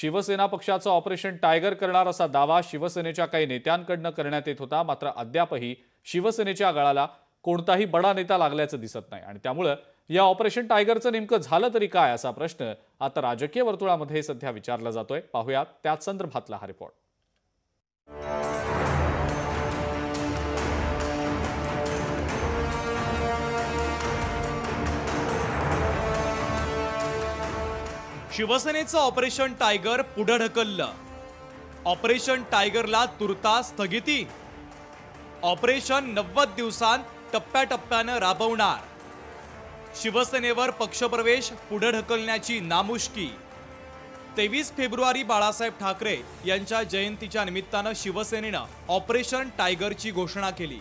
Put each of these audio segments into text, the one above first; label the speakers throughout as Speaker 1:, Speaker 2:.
Speaker 1: शिवसेना पक्षाचं operation tiger करणार असा दावा शिवसेनेच्या काही नेत्यांकडून करण्यात येत होता। मात्र अद्यापही शिवसेनेच्या गळाला कोणताही बडा नेता लागल्याचं दिसत नाही आणि त्यामुळे या ऑपरेशन टायगरचं नेमकं झालं तरी काय असा प्रश्न आता राजकीय वर्तुळामध्ये सध्या विचारला जातोय। पाहूयात त्याच संदर्भातला हा रिपोर्ट।
Speaker 2: शिवसेनेचं ऑपरेशन टायगर पुढे ढकललं। ऑपरेशन टायगरला तुर्तास स्थगिती। ऑपरेशन 90 दिवसांत टप्प्याटप्प्यानं राबवणार। शिवसेनेवर पक्षप्रवेश पुढे ढकलण्याची नामुष्की। 23 फेब्रुवारी बाळासाहेब ठाकरे यांच्या जयंतीच्या निमित्तानं शिवसेनेनं ऑपरेशन टायगरची घोषणा केली।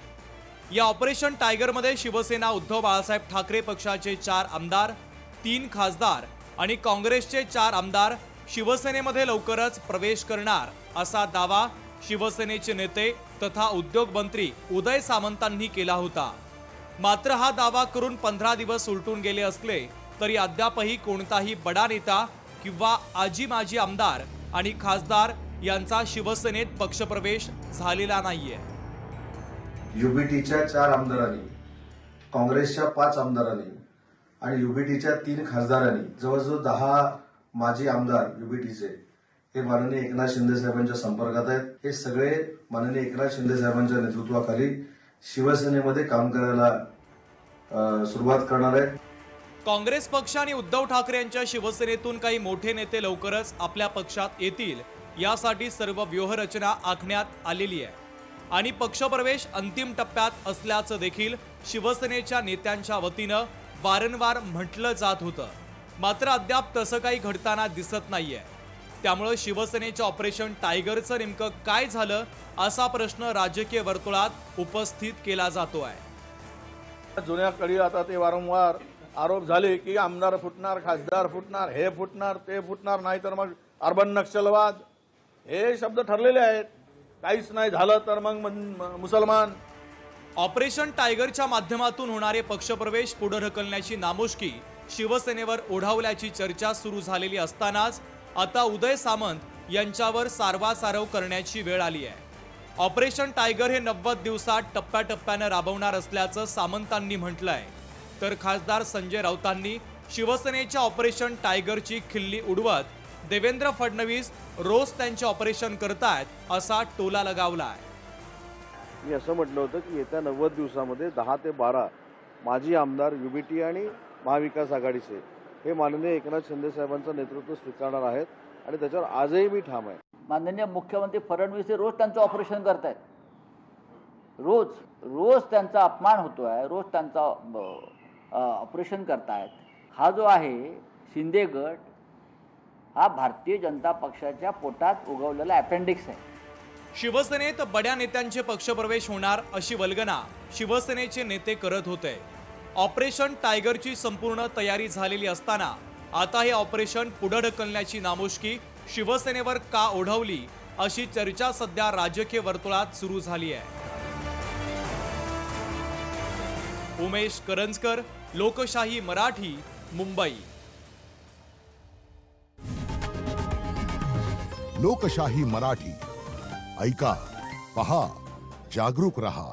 Speaker 2: या ऑपरेशन टायगरमध्ये शिवसेना उद्धव बाळासाहेब ठाकरे पक्षाचे 4 आमदार, 3 खासदार आणि काँग्रेसचे 4 आमदार शिवसेनेमध्ये लवकरच प्रवेश करणार असा दावा शिवसेनेचे नेते तथा उद्योग मंत्री उदय सामंतांनी केला होता। मात्र हा दावा करून 15 दिवस उलटून गेले असले तरी अद्यापही कोणताही बडा नेता किंवा आजी माजी आमदार आणि खासदार यांचा शिवसेनेत पक्षप्रवेश झालेला नाहीये।
Speaker 3: युबीटीच्या 4 आमदारांनी, काँग्रेसच्या 5 आमदारांनी आणि युबीटीच्या 3 खासदारांनी जवळजवळ 10 माजी आमदार युबीटीचे हे माननीय एकनाथ शिंदे साहेबांच्या संपर्कात आहेत। हे सगळे माननीय एकनाथ शिंदे साहेबांच्या नेतृत्वाखाली शिवसेनेमध्ये काम करायला सुरुवात करणार आहेत।
Speaker 2: काँग्रेस पक्ष आणि उद्धव ठाकरे यांच्या शिवसेनेतून काही मोठे नेते लवकरच आपल्या पक्षात येतील यासाठी सर्व व्यूहरचना आखण्यात आलेली आहे आणि पक्षप्रवेश अंतिम टप्प्यात असल्याचं देखील शिवसेनेच्या नेत्यांच्या वतीनं वारंवार म्हटलं जात होतं। मात्र अद्याप तसं काही घडताना दिसत नाहीये। त्यामुळे शिवसेनेच्या ऑपरेशन टायगरचं नेमकं काय झालं असा प्रश्न राजकीय वर्तुळात उपस्थित केला जातो आहे।
Speaker 4: जुन्या कडी आता ते वारंवार आरोप झाले की आमदार फुटणार, खासदार फुटणार, हे फुटणार, ते फुटणार, नाही तर मग अर्बन नक्षलवाद, हे शब्द ठरलेले आहेत। काहीच नाही झालं तर मग मुसलमान।
Speaker 2: ऑपरेशन टायगरच्या माध्यमातून होणारे पक्षप्रवेश पुढे ढकलण्याची नामुष्की शिवसेनेवर ओढावल्याची चर्चा सुरू झालेली असतानाच आता उदय सामंत यांच्यावर सारवासारव करण्याची वेळ आली आहे। ऑपरेशन टायगर हे 90 दिवसात टप्प्याटप्प्यानं राबवणार असल्याचं सामंतांनी म्हटलंय, तर खासदार संजय राऊतांनी शिवसेनेच्या ऑपरेशन टायगरची खिल्ली उडवत देवेंद्र फडणवीस रोज त्यांचे ऑपरेशन करतायत असा टोला लगावलाय।
Speaker 4: मी असं म्हटलं होतं की येत्या 90 दिवसामध्ये 10 ते 12 माजी आमदार युबीटी आणि महाविकास आघाडीचे हे माननीय एकनाथ शिंदे साहेबांचं नेतृत्व स्वीकारणार आहेत आणि त्याच्यावर आजही मी ठाम आहे।
Speaker 5: माननीय मुख्यमंत्री फडणवीस हे रोज त्यांचं ऑपरेशन करतायत, रोज त्यांचा अपमान होतोय, रोज त्यांचा ऑपरेशन करतायत। हा जो आहे शिंदे गट हा भारतीय जनता पक्षाच्या पोटात उगवलेला अपेंडिक्स आहे।
Speaker 2: शिवसेनेत बड्या नेत्यांचे पक्षप्रवेश होणार अशी वल्गना शिवसेनेचे नेते करत होते। ऑपरेशन टायगरची संपूर्ण तयारी झालेली असताना आता हे ऑपरेशन पुढे ढकलण्याची नामुष्की शिवसेनेवर का ओढवली अशी चर्चा सध्या राजकीय वर्तुळात सुरू झाली आहे। उमेश करंजकर, लोकशाही मराठी, मुंबई।
Speaker 6: लोकशाही मराठी ऐका, पहा, जागरूक रहा।